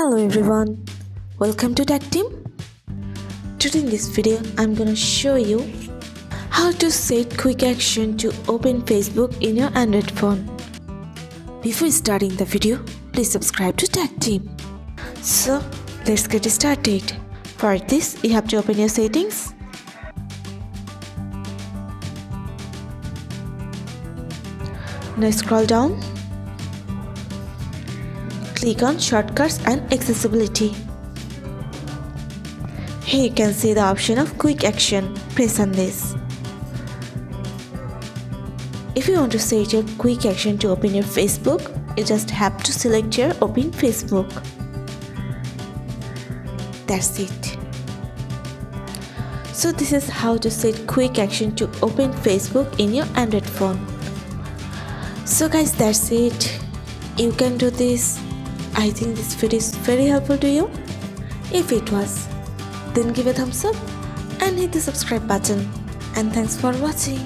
Hello everyone, welcome to Tactim. Today in this video, I'm gonna show you how to set quick action to open Facebook in your Android phone. Before starting the video, please subscribe to Tactim. So let's get started. For this, you have to open your settings. Now scroll down. Click on Shortcuts and Accessibility. Here you can see the option of Quick Action. Press on this. If you want to set your Quick Action to open your Facebook, you just have to select your Open Facebook. That's it. So this is how to set Quick Action to open Facebook in your Android phone. So guys, that's it. You can do this. I think this video is very helpful to you. If it was, then give a thumbs up and hit the subscribe button. And thanks for watching.